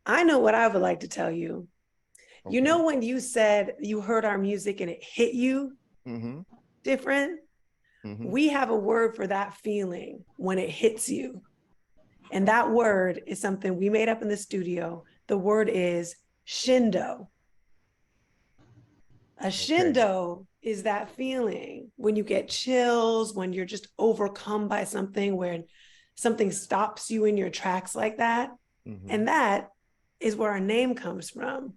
I know what I would like to tell you. Okay. You know, when you said you heard our music and it hit you different, we have a word for that feeling when it hits you. And that word is something we made up in the studio. The word is shindo. A shindo is that feeling when you get chills, when you're just overcome by something, where something stops you in your tracks like that. And that is where our name comes from.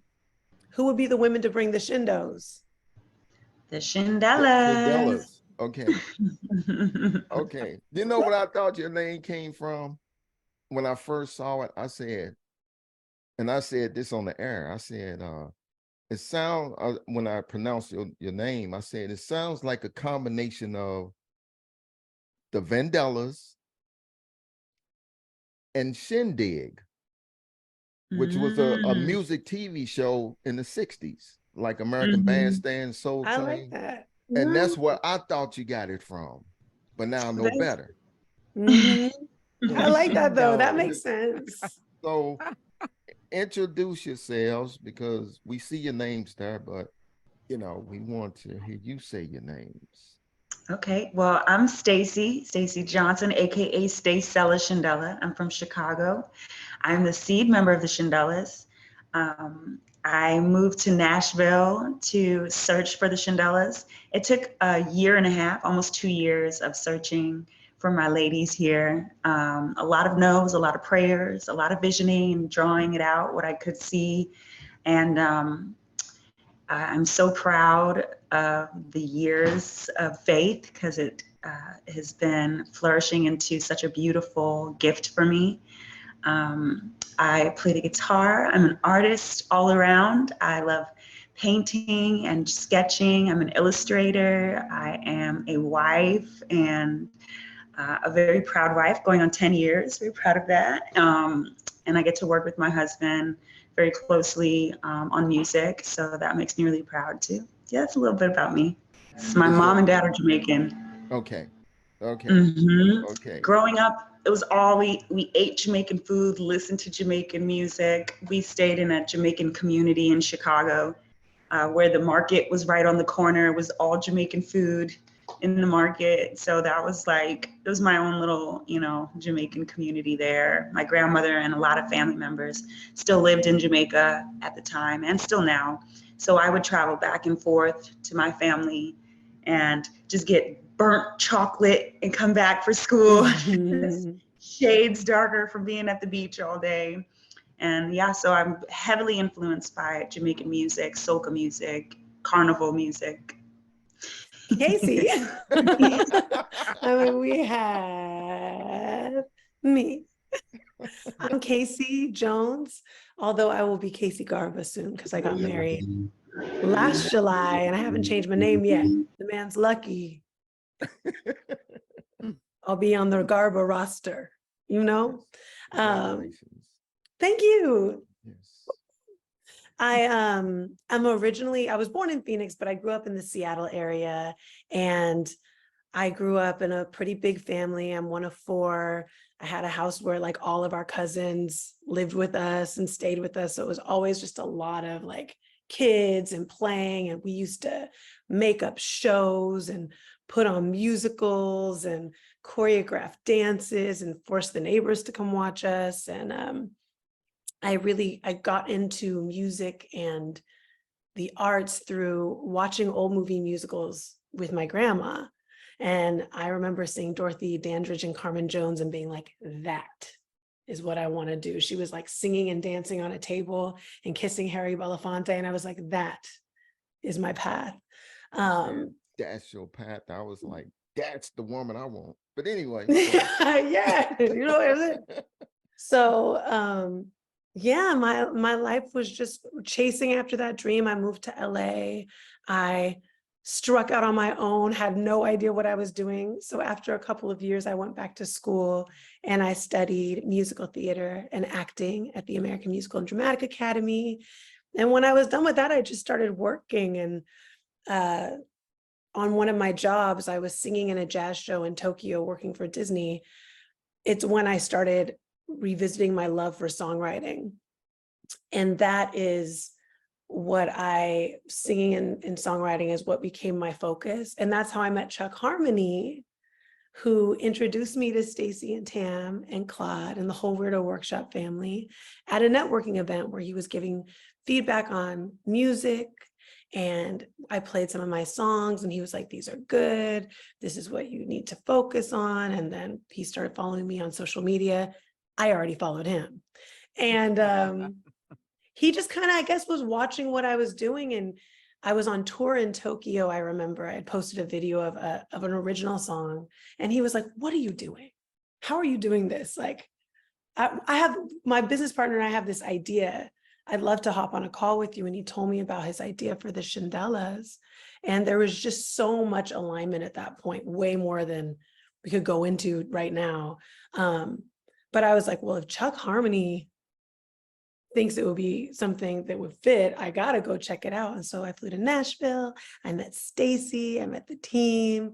Who would be the women to bring the shindos? The The Shindellas. Shindellas. Okay. Okay. You know what I thought your name came from? When I first saw it, I said, and I said this on the air, I said, it sounds, when I pronounced your name, I said, it sounds like a combination of the Vandellas and Shindig, which was a music TV show in the 60s, like American Bandstand, Soul I like Train. that. And that's where I thought you got it from. But now I know better. I like that though. That makes sense. So introduce yourselves, because we see your names there, but you know, we want to hear you say your names. Okay, well, I'm Stacy Johnson, aka Stacella Shindella. I'm from Chicago. I'm the seed member of the Shindellas. I moved to Nashville to search for the Shindellas. It took a year and a half, almost 2 years of searching for my ladies here. A lot of no's, a lot of prayers, a lot of visioning and drawing it out, what I could see. And I'm so proud of the years of faith, because it has been flourishing into such a beautiful gift for me. I play the guitar. I'm an artist all around. I love painting and sketching. I'm an illustrator. I am a wife, and a very proud wife, going on 10 years. Very proud of that. And I get to work with my husband very closely on music. So that makes me really proud too. Yeah, that's a little bit about me. So my mom and dad are Jamaican. Okay. Okay. Growing up, it was all we ate Jamaican food, listened to Jamaican music. We stayed in a Jamaican community in Chicago, where the market was right on the corner. It was all Jamaican food in the market. So that was like, it was my own little, Jamaican community there. My grandmother and a lot of family members still lived in Jamaica at the time, and still now. So I would travel back and forth to my family and just get burnt chocolate and come back for school. Shades darker from being at the beach all day. And yeah, so I'm heavily influenced by Jamaican music, soca music, carnival music. Casey. I mean, we have me. I'm Casey Jones, although I will be Casey Garva soon because I got married last July and I haven't changed my name yet. The man's lucky. I'll be on the Garva roster, Thank you. Yes. I was born in Phoenix, but I grew up in the Seattle area, and I grew up in a pretty big family. I'm one of 4. I had a house where like all of our cousins lived with us and stayed with us. So it was always just a lot of like kids and playing. And we used to make up shows and put on musicals and choreograph dances and force the neighbors to come watch us. And I got into music and the arts through watching old movie musicals with my grandma. And I remember seeing Dorothy Dandridge and Carmen Jones and being like, that is what I want to do. She was like singing and dancing on a table and kissing Harry Belafonte. And I was like, that is my path. That's your path. I was like, that's the woman I want. But anyway. Yeah, you know what I'm saying? So yeah, my life was just chasing after that dream. I moved to LA. I struck out on my own, had no idea what I was doing. So after a couple of years, I went back to school and I studied musical theater and acting at the American Musical and Dramatic Academy. And when I was done with that, I just started working. And on one of my jobs, I was singing in a jazz show in Tokyo, working for Disney. It's when I started revisiting my love for songwriting. And that is what singing and songwriting is what became my focus. And that's how I met Chuck Harmony, who introduced me to Stacy and Tam and Claude and the whole Weirdo Workshop family at a networking event where he was giving feedback on music. And I played some of my songs and he was like, these are good. This is what you need to focus on. And then he started following me on social media. I already followed him. And he just kind of, I guess, was watching what I was doing. And I was on tour in Tokyo. I remember I had posted a video of an original song and he was like, what are you doing? How are you doing this? Like, I have my business partner and I have this idea. I'd love to hop on a call with you. And he told me about his idea for the Shindellas. And there was just so much alignment at that point, way more than we could go into right now. But I was like, well, if Chuck Harmony thinks it would be something that would fit, I gotta go check it out. And so I flew to Nashville. I met Stacy, I met the team.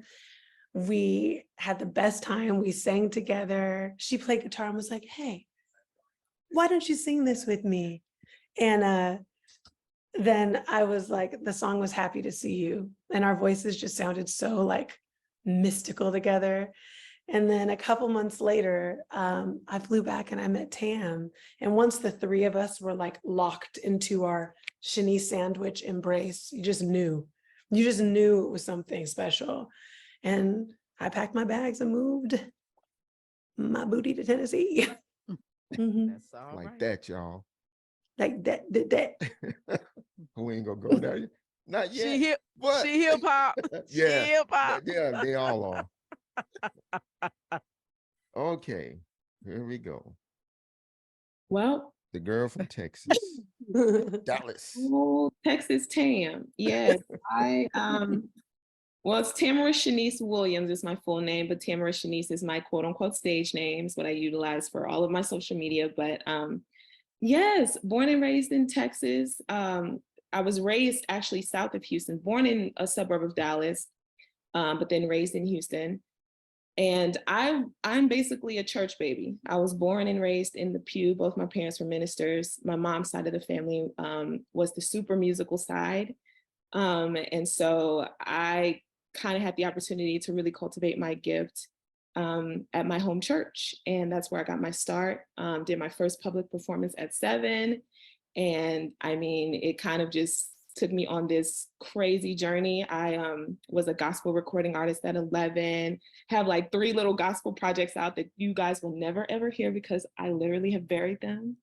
We had the best time. We sang together. She played guitar and was like, hey, why don't you sing this with me? And then I was like, the song was Happy to See You. And our voices just sounded so like mystical together. And then a couple months later, I flew back and I met Tam. And once the three of us were like locked into our Shanice sandwich embrace, you just knew it was something special. And I packed my bags and moved my booty to Tennessee. That's all Like right. that, y'all. Like that. We ain't gonna go there. Not yet. She hip hop. Yeah. She hip hop. Yeah, they all are. Okay, here we go. Well, The girl from Texas, Dallas. oh, Texas Tam. Yes, well, it's Tamara Shanice Williams is my full name, but Tamara Shanice is my quote unquote stage name, is what I utilize for all of my social media. But yes, born and raised in Texas. I was raised actually south of Houston, born in a suburb of Dallas, but then raised in Houston. And I'm basically a church baby. I was born and raised in the pew. Both my parents were ministers. My mom's side of the family was the super musical side. And so I kind of had the opportunity to really cultivate my gift at my home church. And that's where I got my start. Did my first public performance at 7. And I mean, it kind of just took me on this crazy journey. I was a gospel recording artist at 11, have like 3 little gospel projects out that you guys will never ever hear because I literally have buried them.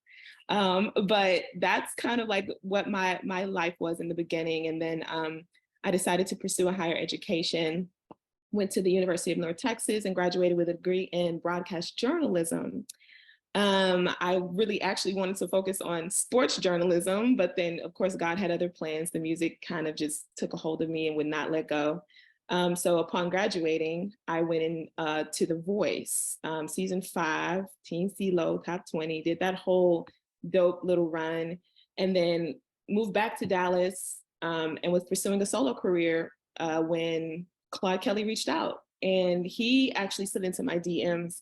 But that's kind of like what my life was in the beginning. And then I decided to pursue a higher education, went to the University of North Texas and graduated with a degree in broadcast journalism. I really actually wanted to focus on sports journalism, but then of course God had other plans. The music kind of just took a hold of me and would not let go. So upon graduating, I went in to The Voice, season 5, Teen CeeLo, top 20, did that whole dope little run, and then moved back to Dallas and was pursuing a solo career when Claude Kelly reached out. And he actually slid into my DMs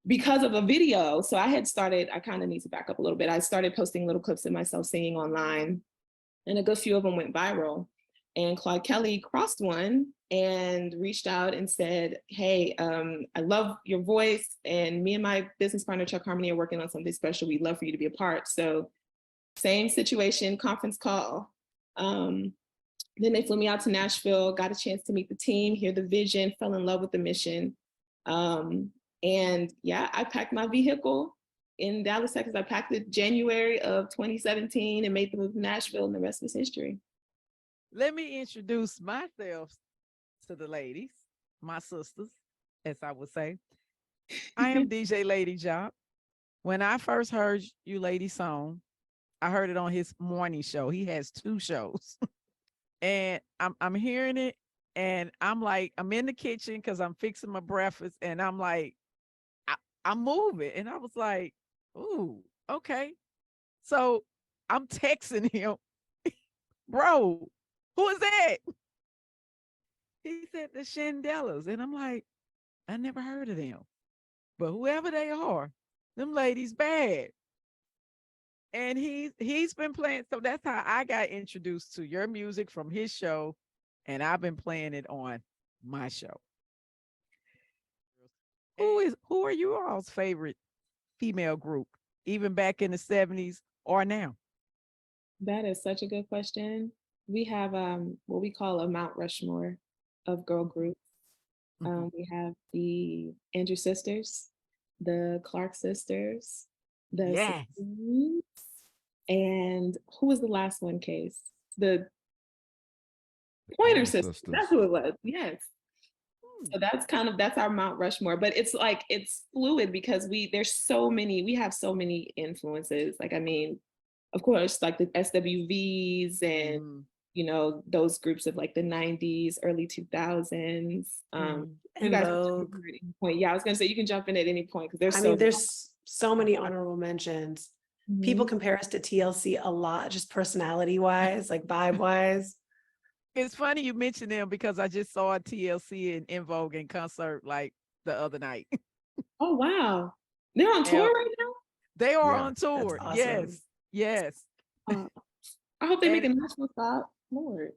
because of a video. So I kind of need to back up a little bit. I started posting little clips of myself singing online, and a good few of them went viral. And Claude Kelly crossed one and reached out and said, hey, I love your voice, and me and my business partner, Chuck Harmony, are working on something special. We'd love for you to be a part. So same situation, conference call. Then they flew me out to Nashville, got a chance to meet the team, hear the vision, fell in love with the mission. And yeah, I packed my vehicle in Dallas, Texas. I packed it January of 2017 and made the move to Nashville, and the rest is history. Let me introduce myself to the ladies, my sisters, as I would say. I am DJ Lady Jock. When I first heard you ladies' song, I heard it on his morning show. He has 2 shows. And I'm hearing it, and I'm like, I'm in the kitchen because I'm fixing my breakfast, and I'm like, I'm moving. And I was like, ooh, okay. So I'm texting him, bro, who is that? He said the Shindellas. And I'm like, I never heard of them. But whoever they are, them ladies bad. And he's been playing. So that's how I got introduced to your music from his show, and I've been playing it on my show. Who are you all's favorite female group, even back in the 70s or now? That is such a good question. We have what we call a Mount Rushmore of girl groups. We have the Andrew sisters, the Clark sisters, the Yes. Supremes, and who was the last one, Case? The Pointer sisters. That's who it was. Yes. So that's our Mount Rushmore, but it's like it's fluid because we have so many influences. Like I mean, of course, like the SWVs and those groups of like the 90s, early 2000s. You And guys can jump Vogue. in at any point. Yeah, I was gonna say you can jump in at any point because There's so many honorable mentions. People compare us to TLC a lot, just personality wise, like vibe wise. It's funny you mentioned them because I just saw TLC and In Vogue in concert like the other night. Oh wow, they're on tour right now. They are on tour. Awesome. Yes, yes. I hope they make a national stop. Lord.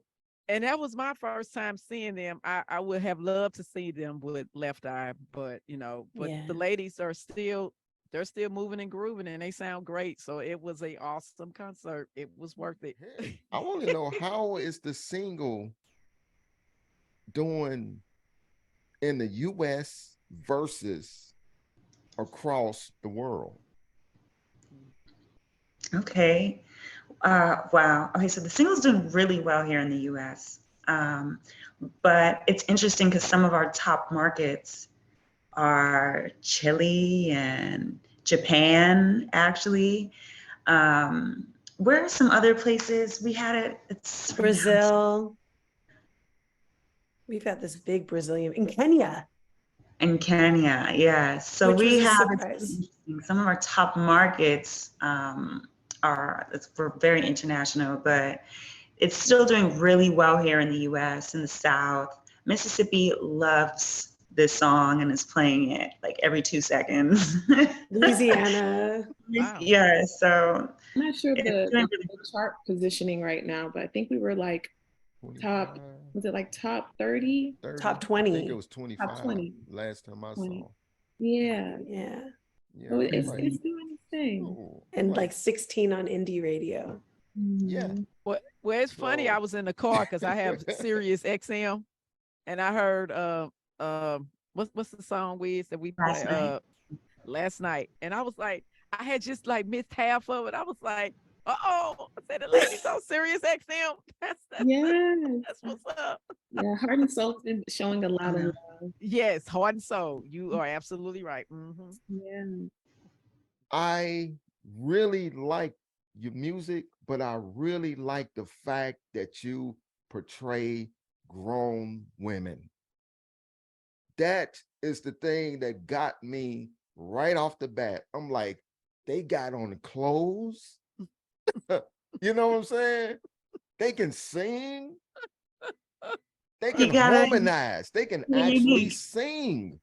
And that was my first time seeing them. I would have loved to see them with Left Eye, but the ladies are they're still moving and grooving and they sound great. So it was an awesome concert. It was worth it. Hey, I want to know, how is the single doing in the US versus across the world? Okay. Wow. Okay, so the single's doing really well here in the US. But it's interesting because some of our top markets are Chile and Japan, actually. Where are some other places? We had it. It's Brazil. We've got this big Brazilian in Kenya. In Kenya, yeah. So we have some of our top markets we're very international, but it's still doing really well here in the US, in the South. Mississippi loves this song and is playing it like every 2 seconds. Louisiana. Wow. Yeah, so I'm not sure the chart positioning right now, but I think we were like top 30? Top 20. I think it was 25 top 20. Last time I saw. Yeah. So it's doing its thing. Oh, and like 16 on indie radio. Yeah. Well, it's funny. I was in the car because I have Sirius XM, and I heard what's the song Wiz that we play last night, and I was like, I had just like missed half of it. I was like, I said the ladies on Sirius XM. That's what's up. Yeah, Heart and Soul's been showing a lot of love. Yes, Heart and Soul. You are absolutely right. Yeah. I really like your music, but I really like the fact that you portray grown women. That is the thing that got me right off the bat. I'm like, they got on the clothes. You know what I'm saying? They can sing. They can harmonize. They can actually sing.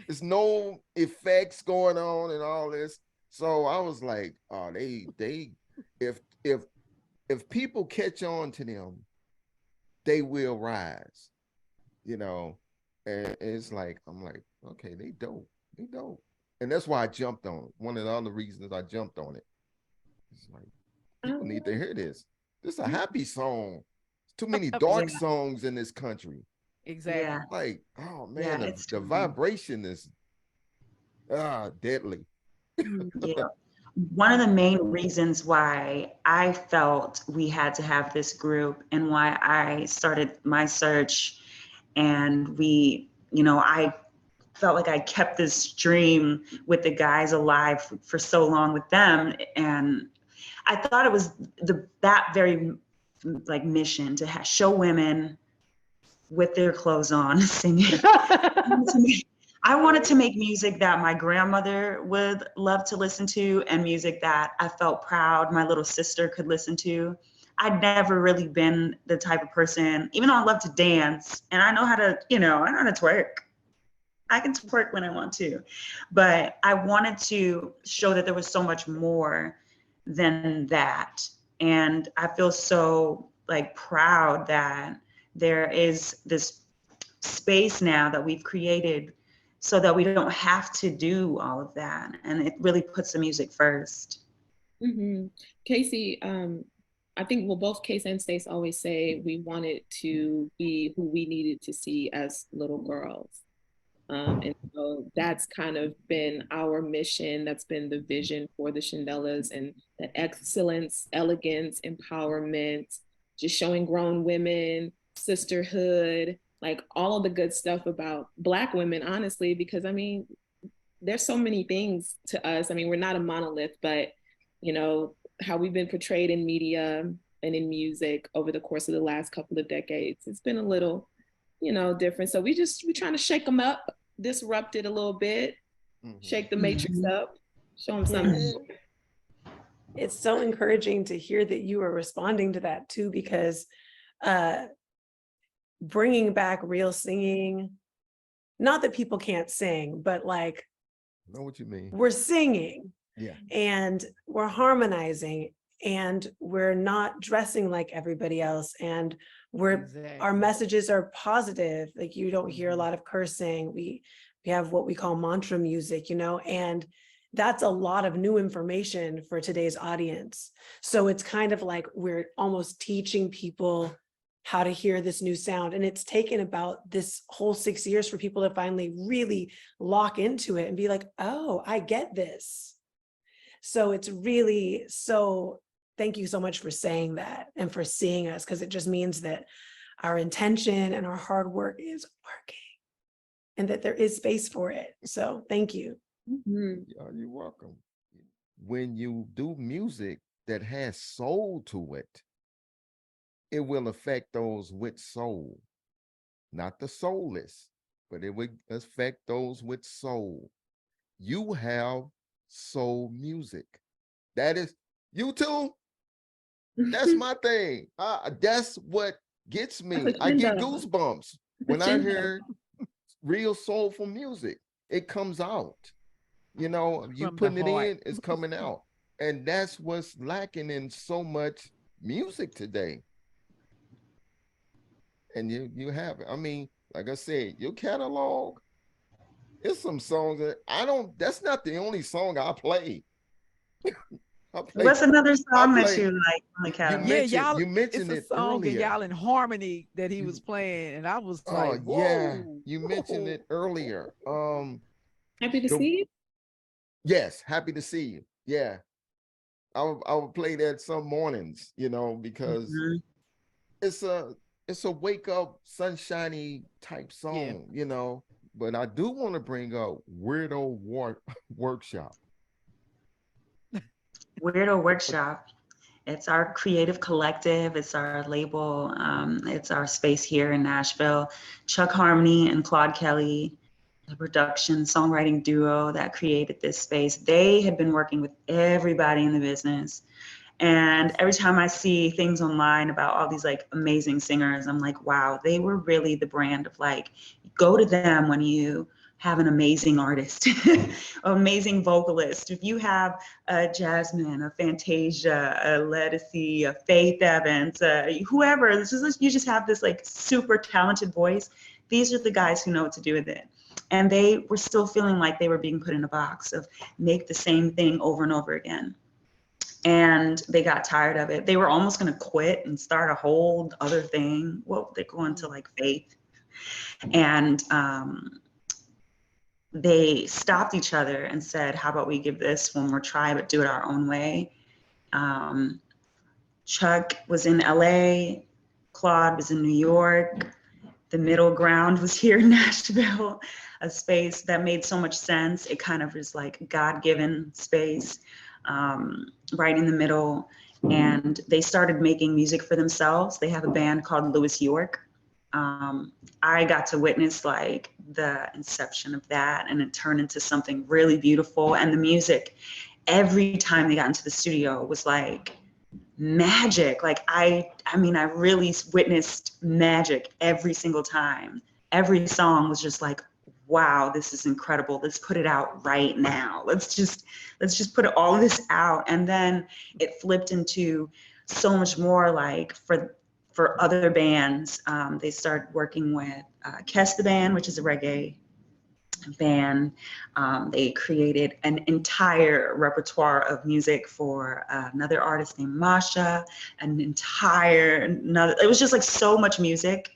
There's no effects going on and all this. So I was like, oh, if people catch on to them, they will rise, and it's like, I'm like, okay, they dope. And that's why I jumped on it. One of the other reasons I jumped on it. It's like, people need to hear this. This is a happy song. Too many dark songs in this country. Exactly. Yeah. Like, oh man, the vibration is deadly. Yeah. One of the main reasons why I felt we had to have this group and why I started my search, and I felt like I kept this dream with the guys alive for so long with them, and I thought it was that very like mission to show women with their clothes on singing. I wanted to make music that my grandmother would love to listen to, and music that I felt proud my little sister could listen to. I'd never really been the type of person, even though I love to dance and I know how to, I know how to twerk. I can twerk when I want to, but I wanted to show that there was so much more than that. And I feel so like proud that there is this space now that we've created so that we don't have to do all of that. And it really puts the music first. Mm-hmm. Casey, I think, well, both Casey and Stace always say we wanted to be who we needed to see as little girls. And so that's kind of been our mission. That's been the vision for the Shindellas, and that excellence, elegance, empowerment, just showing grown women, sisterhood, like all of the good stuff about Black women, honestly, because I mean, there's so many things to us. I mean, we're not a monolith, but you know, how we've been portrayed in media and in music over the course of the last couple of decades, it's been a little, you know, different. So we're trying to shake them up, disrupt it a little bit, shake the matrix up, show them something. It's so encouraging to hear that you are responding to that too, because bringing back real singing, not that people can't sing, but like, I know what you mean. we're singing, Yeah. and we're harmonizing, and we're not dressing like everybody else, and our messages are positive. Like, you don't hear a lot of cursing. We have what we call mantra music, you know, and that's a lot of new information for today's audience. So it's kind of like we're almost teaching people how to hear this new sound. And it's taken about this whole 6 years for people to finally really lock into it and be like, oh, I get this. So it's really, so thank you so much for saying that and for seeing us, because it just means that our intention and our hard work is working and that there is space for it. So thank you. Mm-hmm. You're welcome. When you do music that has soul to it, it will affect those with soul, not the soulless, but it will affect those with soul. You have soul music. That is you too. That's my thing. That's what gets me. I get goosebumps when I hear real soulful music. It comes out. You know, you From the putting it heart. in, it's coming out. And that's what's lacking in so much music today. And you have it. I mean, like I said, your catalog, it's some songs that that's not the only song I play. What's another song that play- you like on the catalog? You mentioned it's it a song earlier. and y'all in harmony that he was playing, and I was like, whoa, yeah, you mentioned it earlier. Happy to see you. Yes, happy to see you. Yeah, I would play that some mornings, you know, because it's a wake up sunshiny type song, you know. But I do want to bring up Weirdo Workshop. Weirdo Workshop. It's our creative collective. It's our label. It's our space here in Nashville. Chuck Harmony and Claude Kelly, the production songwriting duo that created this space, they had been working with everybody in the business. And every time I see things online about all these like amazing singers, I'm like, wow, they were really the brand of like, go to them when you have an amazing artist, amazing vocalist. If you have a Jasmine, a Fantasia, a Ledisi, a Faith Evans, whoever, you just have this like super talented voice. These are the guys who know what to do with it. And they were still feeling like they were being put in a box of make the same thing over and over again. And they got tired of it. They were almost going to quit and start a whole other thing. Well, they go into like Faith. And they stopped each other and said, how about we give this one more try, but do it our own way. Chuck was in LA, Claude was in New York. The middle ground was here in Nashville, a space that made so much sense. It kind of was like God-given space, right in the middle. And they started making music for themselves. They have a band called Louis York. I got to witness like the inception of that, and it turned into something really beautiful. And the music, every time they got into the studio, was like magic. Like I mean, I really witnessed magic every single time. Every song was just like, wow, this is incredible. Let's put it out right now. Let's just put all of this out. And then it flipped into so much more, like for other bands. They started working with Kes the Band, which is a reggae band. They created an entire repertoire of music for another artist named Masha, it was just like so much music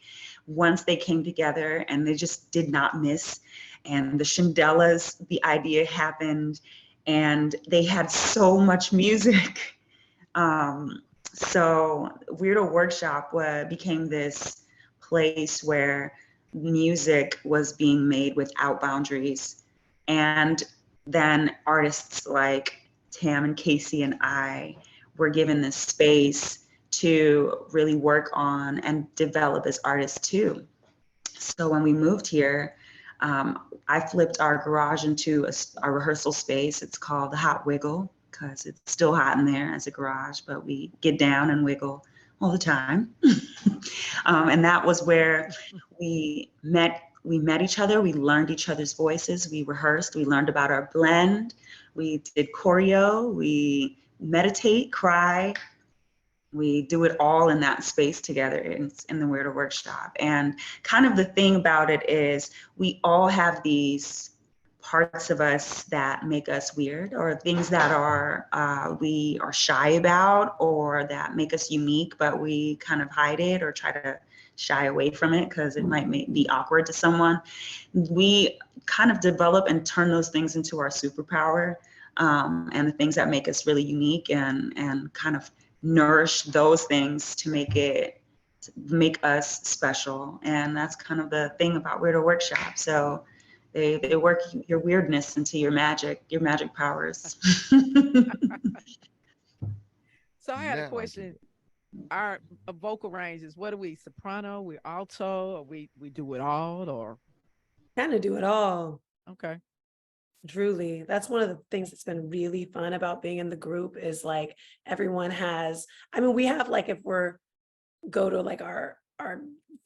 once they came together, and they just did not miss. And the Shindellas, the idea happened, and they had so much music. So Weirdo Workshop became this place where music was being made without boundaries. And then artists like Tam and Casey and I were given this space to really work on and develop as artists too. So when we moved here, I flipped our garage into a rehearsal space. It's called the Hot Wiggle, because it's still hot in there as a garage, but we get down and wiggle all the time. And that was where we met each other. We learned each other's voices. We rehearsed. We learned about our blend. We did choreo. We meditate, cry. We do it all in that space together in the Weirdo Workshop. And kind of the thing about it is we all have these parts of us that make us weird, or things that we are shy about, or that make us unique, but we kind of hide it or try to shy away from it because it might be awkward to someone. We kind of develop and turn those things into our superpower, and the things that make us really unique, and kind of nourish those things to make us special. And that's kind of the thing about Weirdo Workshop. So they work your weirdness into your magic powers. So I had Yeah, a question. Our vocal ranges, what are we, soprano, we alto, or we do it all, or? Kind of do it all. Okay. Truly, that's one of the things that's been really fun about being in the group is like everyone has, I mean, we have like, if go to like our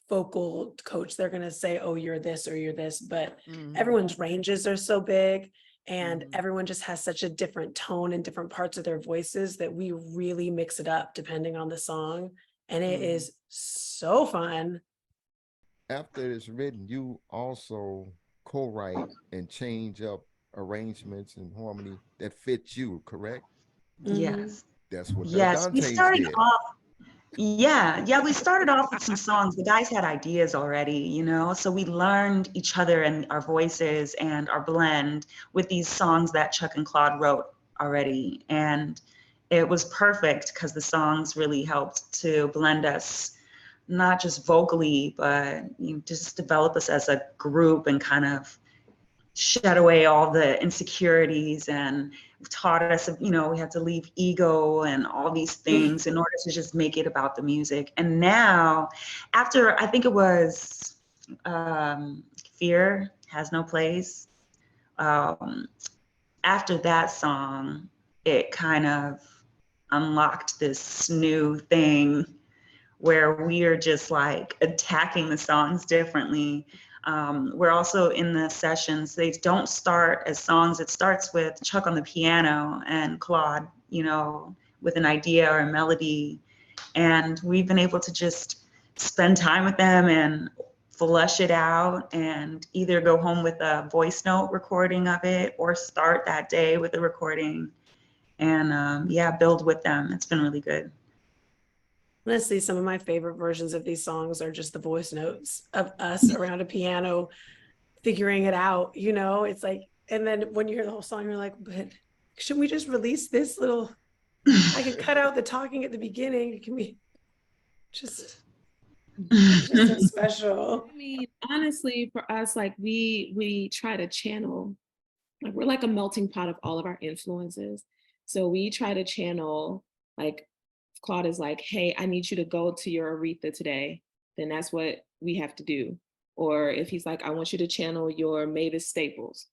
vocal coach, they're going to say, oh, you're this or you're this, but everyone's ranges are so big, and everyone just has such a different tone in different parts of their voices that we really mix it up depending on the song. And it is so fun. After it's written, you also co-write and change up arrangements and harmony that fit you, correct? Yes. That's what the Yes, we Dantes started did. off. We started off with some songs. The guys had ideas already, so we learned each other and our voices and our blend with these songs that Chuck and Claude wrote already. And it was perfect because the songs really helped to blend us, not just vocally, but just develop us as a group and kind of shed away all the insecurities, and taught us, we had to leave ego and all these things in order to just make it about the music. And now, after, I think it was Fear Has No Place, after that song, it kind of unlocked this new thing where we are just like attacking the songs differently. We're also in the sessions, they don't start as songs. It starts with Chuck on the piano and Claude, with an idea or a melody. And we've been able to just spend time with them and flush it out, and either go home with a voice note recording of it or start that day with a recording, and build with them. It's been really good. Honestly, some of my favorite versions of these songs are just the voice notes of us around a piano figuring it out, it's like, and then when you hear the whole song, you're like, but should we just release this little, I can cut out the talking at the beginning. It can be just so special. I mean, honestly, for us, like we try to channel, like we're like a melting pot of all of our influences. So we try to channel, like Claude is like, hey, I need you to go to your Aretha today, then that's what we have to do. Or if he's like, I want you to channel your Mavis Staples,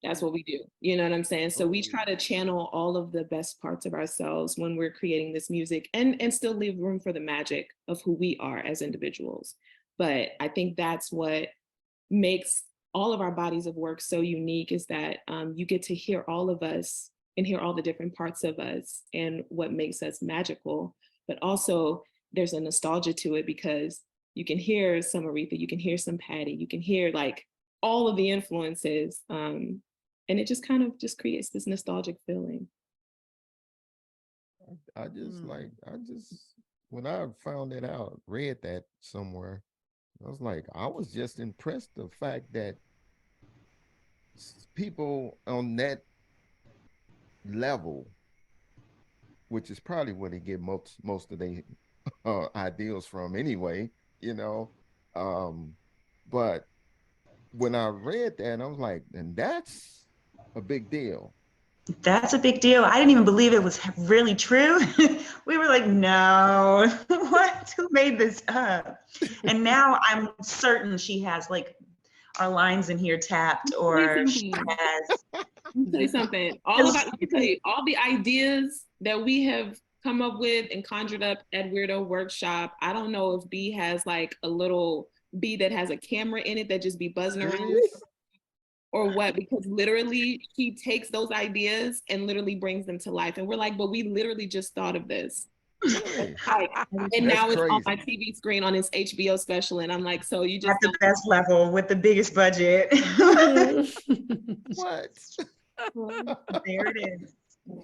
that's what we do. You know what I'm saying? So we try to channel all of the best parts of ourselves when we're creating this music, and still leave room for the magic of who we are as individuals. But I think that's what makes all of our bodies of work so unique is that you get to hear all of us and hear all the different parts of us and what makes us magical. But also there's a nostalgia to it because you can hear some Aretha, you can hear some Patty, you can hear like all of the influences. And it just kind of just creates this nostalgic feeling. I just when I found that out, read that somewhere, I was like, I was just impressed the fact that people on that level, which is probably where they get most of their ideals from anyway, you know. But when I read that, I was like, and that's a big deal. That's a big deal. I didn't even believe it was really true. We were like, no, what? Who made this up? And now I'm certain she has like our lines in here tapped, or she has. Let me tell you something. Let me tell you, all the ideas that we have come up with and conjured up at Weirdo Workshop, I don't know if B has like a little B that has a camera in it that just be buzzing around or what, because literally he takes those ideas and literally brings them to life. And we're like, but we literally just thought of this. Really? And now it's on my crazy. TV screen on his HBO special. And I'm like, so you just At the best level with the biggest budget. What? There it is.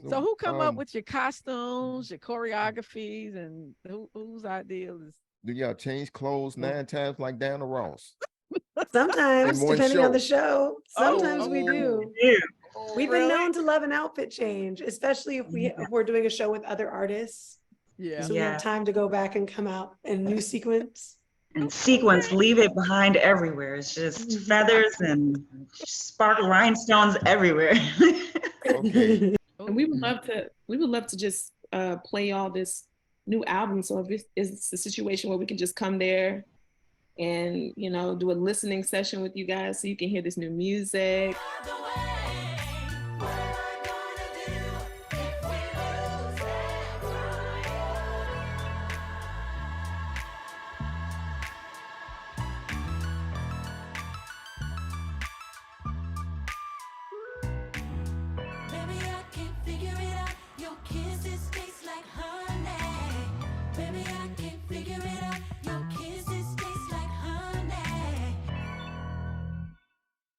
So who come up with your costumes, your choreographies, and whose idea is? Do y'all change clothes 9 times like Diana Ross? Sometimes, In one depending on the show. show. Sometimes Oh, we do. We've really? been known to love an outfit change, especially if we're doing a show with other artists. Yeah. So we have time to go back and come out in new sequence. And sequence, leave it behind everywhere. It's just feathers and sparkle rhinestones everywhere. Okay. And we would love to just play all this new album. So if it's a situation where we can just come there and, you know, do a listening session with you guys so you can hear this new music.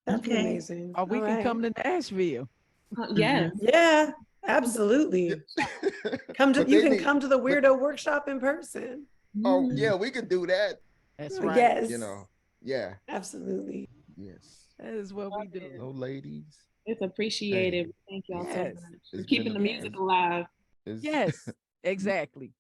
That'd be Okay. amazing. Or we All can right. come to Nashville. Yes. Yeah, absolutely. Come to But you they can need- come to the Weirdo Workshop in person. Oh yeah, we could do that. That's right. Yes. You know, yeah. Absolutely. Yes. That is what we do. Hello, ladies. It's appreciated. Thank y'all so Yes. much. It's For keeping been the a music pleasure. alive. It's- Yes, exactly.